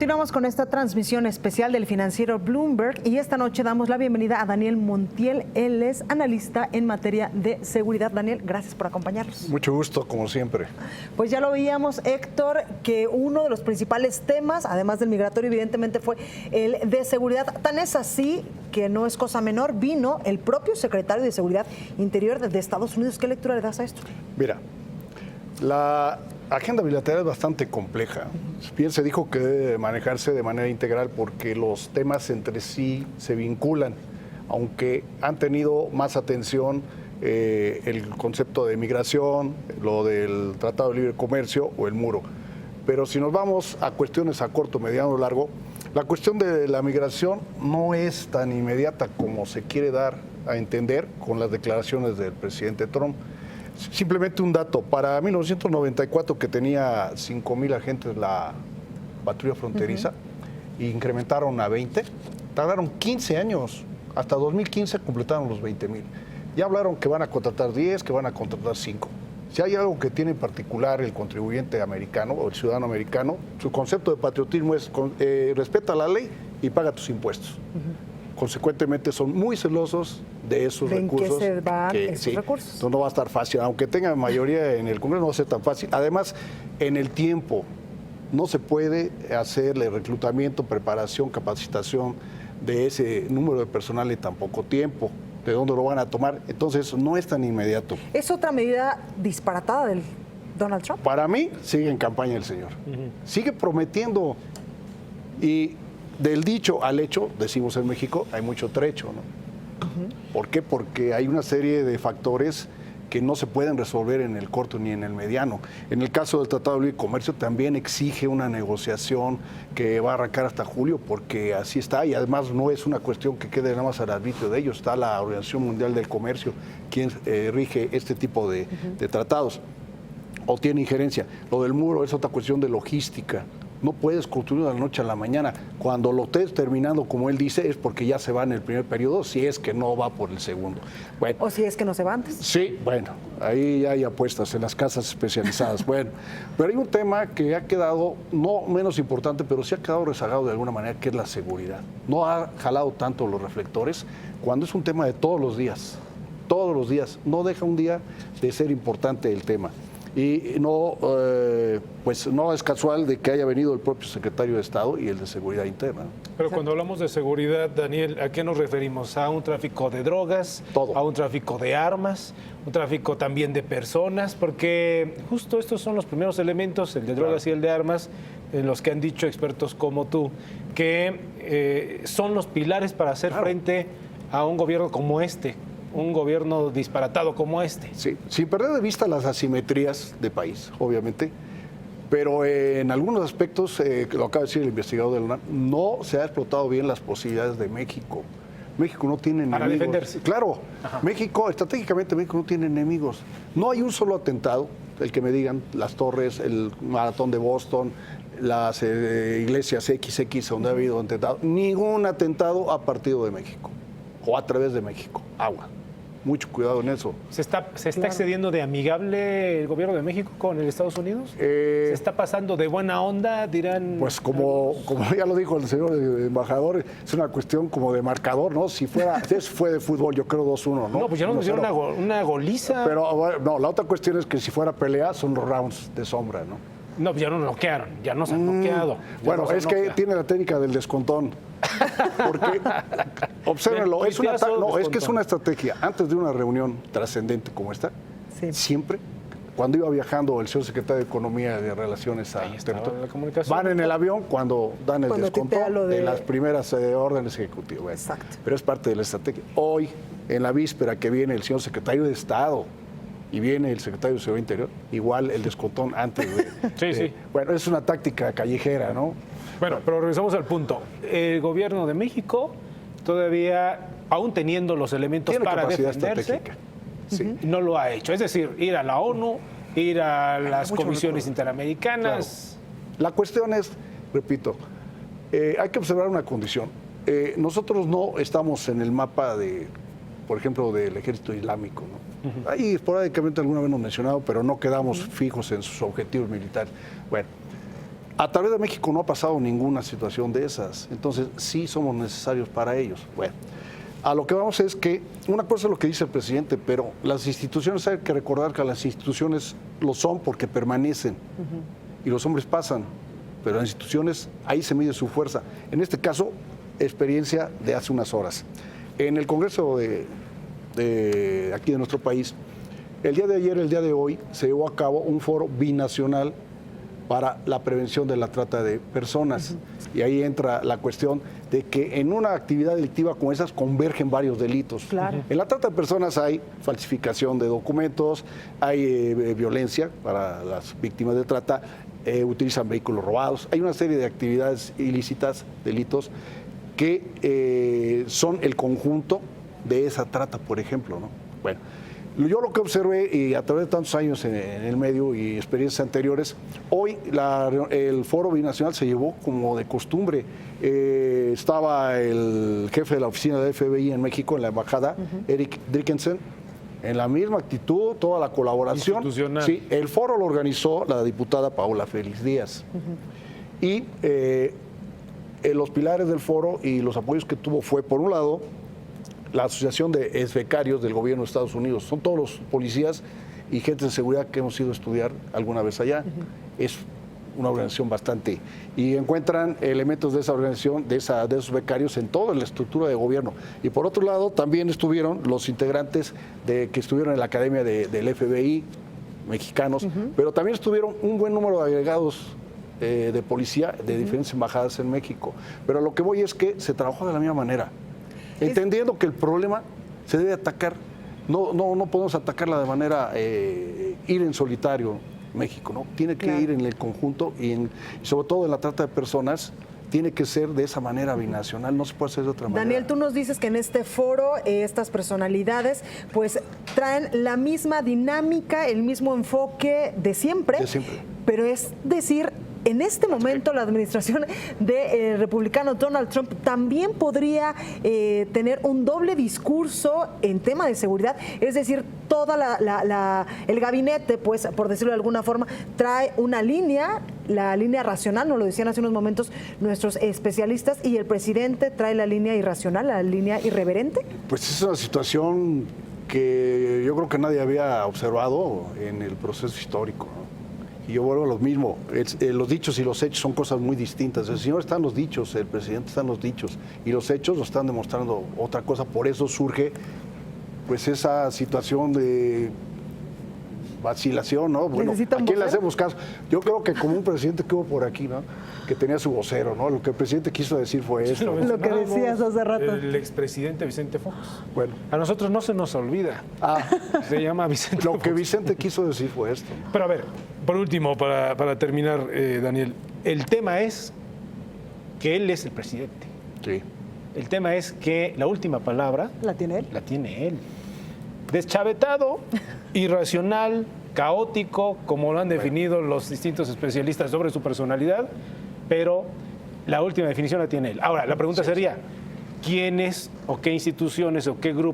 Continuamos con esta transmisión especial del financiero Bloomberg y esta noche damos la bienvenida a Daniel Montiel. Él es analista en materia de seguridad. Daniel, gracias por acompañarnos. Mucho gusto, como siempre. Pues ya lo veíamos, Héctor, que uno de los principales temas, además del migratorio, evidentemente fue el de seguridad. Tan es así que no es cosa menor, vino el propio secretario de Seguridad Interior de Estados Unidos. ¿Qué lectura le das a esto? Mira, la agenda bilateral es bastante compleja. Bien se dijo que debe manejarse de manera integral porque los temas entre sí se vinculan, aunque han tenido más atención el concepto de migración, lo del Tratado de Libre Comercio o el muro. Pero si nos vamos a cuestiones a corto, mediano o largo, la cuestión de la migración no es tan inmediata como se quiere dar a entender con las declaraciones del presidente Trump. Simplemente un dato, para 1994 que tenía 5,000 agentes la patrulla fronteriza, incrementaron a 20, tardaron 15 años, hasta 2015 completaron los 20,000. Ya hablaron que van a contratar 10, que van a contratar 5. Si hay algo que tiene en particular el contribuyente americano o el ciudadano americano, su concepto de patriotismo es respeta la ley y paga tus impuestos. Consecuentemente son muy celosos de esos recursos. ¿En qué se van esos recursos? Entonces no va a estar fácil, aunque tenga mayoría en el Congreso no va a ser tan fácil. Además, en el tiempo no se puede hacerle reclutamiento, preparación, capacitación de ese número de personal en tan poco tiempo. ¿De dónde lo van a tomar? Entonces no es tan inmediato. ¿Es otra medida disparatada del Donald Trump? Para mí sigue en campaña el señor. Sigue prometiendo y del dicho al hecho, decimos en México, hay mucho trecho, ¿no? ¿Por qué? Porque hay una serie de factores que no se pueden resolver en el corto ni en el mediano. En el caso del Tratado de Libre Comercio también exige una negociación que va a arrancar hasta julio, porque así está, y además no es una cuestión que quede nada más al arbitrio de ellos, está la Organización Mundial del Comercio, quien rige este tipo de tratados, o tiene injerencia. Lo del muro es otra cuestión de logística. No puedes construir de la noche a la mañana. Cuando lo estés terminando, como él dice, es porque ya se va en el primer periodo, si es que no va por el segundo. Bueno, o si es que no se va antes. Sí, bueno, ahí hay apuestas en las casas especializadas. Bueno, pero hay un tema que ha quedado, no menos importante, pero sí ha quedado rezagado de alguna manera, que es la seguridad. No ha jalado tanto los reflectores cuando es un tema de todos los días. Todos los días. No deja un día de ser importante el tema. Y no, pues no es casual de que haya venido el propio secretario de Estado y el de Seguridad Interna. Pero cuando hablamos de seguridad, Daniel, ¿a qué nos referimos? ¿A un tráfico de drogas? Todo. ¿A un tráfico de armas? ¿Un tráfico también de personas? Porque justo estos son los primeros elementos, el de drogas y el de armas, en los que han dicho expertos como tú, que son los pilares para hacer frente a un gobierno como este. Un gobierno disparatado como este. Sí, sin perder de vista las asimetrías de país, obviamente, pero en algunos aspectos, lo acaba de decir el investigador del UNAM, no se ha explotado bien las posibilidades de México. México no tiene enemigos. Para defenderse. Claro, México, estratégicamente México no tiene enemigos. No hay un solo atentado, el que me digan, las torres, el maratón de Boston, las iglesias XX donde ha habido atentado. Ningún atentado ha partido de México o a través de México. Agua. Mucho cuidado en eso. ¿Se está excediendo de amigable el gobierno de México con el Estados Unidos? ¿Se está pasando de buena onda, dirán? Pues como ya lo dijo el señor embajador, es una cuestión como de marcador, ¿no? Si fue de fútbol, yo creo 2-1, ¿no? No, pues ya nos pusieron una goliza. Pero bueno, no, la otra cuestión es que si fuera pelea, son los rounds de sombra, ¿no? No, pues ya nos noquearon, ya nos han noqueado. Bueno, es que tiene la técnica del descontón. Porque, obsérvenlo, es que es una estrategia. Antes de una reunión trascendente como esta, siempre, cuando iba viajando el señor secretario de Economía y de Relaciones a van en el avión cuando dan el descontón de las primeras órdenes ejecutivas. Bueno, exacto. Pero es parte de la estrategia. Hoy, en la víspera que viene el señor secretario de Estado y viene el secretario de Seguridad Interior, igual el descontón antes de... Sí. Bueno, es una táctica callejera, ¿no? Bueno, pero regresamos al punto. El gobierno de México todavía, aún teniendo los elementos para defenderse, no lo ha hecho. Es decir, ir a la ONU, ir a las comisiones interamericanas. Claro. La cuestión es, repito, hay que observar una condición. Nosotros no estamos en el mapa de, por ejemplo, del ejército islámico, ¿no? Ahí esporádicamente alguna vez nos mencionado, pero no quedamos fijos en sus objetivos militares. Bueno, A través de México no ha pasado ninguna situación de esas, entonces sí somos necesarios para ellos. Bueno, a lo que vamos es que una cosa es lo que dice el presidente, pero las instituciones, hay que recordar que las instituciones lo son porque permanecen y los hombres pasan, pero las instituciones, ahí se mide su fuerza. En este caso, experiencia de hace unas horas. En el Congreso de aquí de nuestro país, el día de ayer, el día de hoy, se llevó a cabo un foro binacional para la prevención de la trata de personas. Y ahí entra la cuestión de que en una actividad delictiva como esas convergen varios delitos. Claro. En la trata de personas hay falsificación de documentos, hay violencia para las víctimas de trata, utilizan vehículos robados, hay una serie de actividades ilícitas, delitos, que son el conjunto de esa trata, por ejemplo, ¿no? Bueno, yo lo que observé, y a través de tantos años en el medio y experiencias anteriores, hoy el foro binacional se llevó como de costumbre. Estaba el jefe de la oficina de FBI en México, en la embajada, Eric Dickinson, en la misma actitud, toda la colaboración. Institucional. Sí, el foro lo organizó la diputada Paola Félix Díaz. Y los pilares del foro y los apoyos que tuvo fue, por un lado, la Asociación de Exbecarios del Gobierno de Estados Unidos. Son todos los policías y gente de seguridad que hemos ido a estudiar alguna vez allá. Es una organización bastante... Y encuentran elementos de esa organización, de esos becarios en toda la estructura de gobierno. Y por otro lado, también estuvieron los integrantes que estuvieron en la Academia del FBI, mexicanos, pero también estuvieron un buen número de agregados de policía de diferentes embajadas en México. Pero a lo que voy es que se trabajó de la misma manera, entendiendo que el problema se debe atacar, no podemos atacarla de manera ir en solitario México, ¿no? Tiene que ir en el conjunto y sobre todo en la trata de personas, tiene que ser de esa manera binacional, no se puede hacer de otra manera. Daniel, tú nos dices que en este foro estas personalidades pues traen la misma dinámica, el mismo enfoque de siempre. Pero es decir, en este momento la administración del republicano Donald Trump también podría tener un doble discurso en tema de seguridad, es decir, toda el gabinete, pues por decirlo de alguna forma, trae una línea, la línea racional, nos lo decían hace unos momentos nuestros especialistas, y el presidente trae la línea irracional, la línea irreverente. Pues es una situación que yo creo que nadie había observado en el proceso histórico, ¿no? Y yo vuelvo a lo mismo, los dichos y los hechos son cosas muy distintas. El señor está en los dichos, el presidente está en los dichos, y los hechos nos están demostrando otra cosa. Por eso surge pues esa situación de vacilación, ¿no? Bueno, ¿a quién le hacemos caso? Yo creo que como un presidente que hubo por aquí, ¿no? Que tenía su vocero, ¿no? Lo que el presidente quiso decir fue esto. Lo que decías hace rato. El expresidente Vicente Fox. Bueno. A nosotros no se nos olvida. Se llama Vicente Lo Fox. que Vicente quiso decir fue esto. Pero a ver, por último, para terminar, Daniel, el tema es que él es el presidente. Sí. El tema es que la última palabra... ¿La tiene él? La tiene él. Deschavetado, irracional, caótico, como lo han definido los distintos especialistas sobre su personalidad, pero la última definición la tiene él. Ahora, la pregunta sería, ¿quiénes o qué instituciones o qué grupos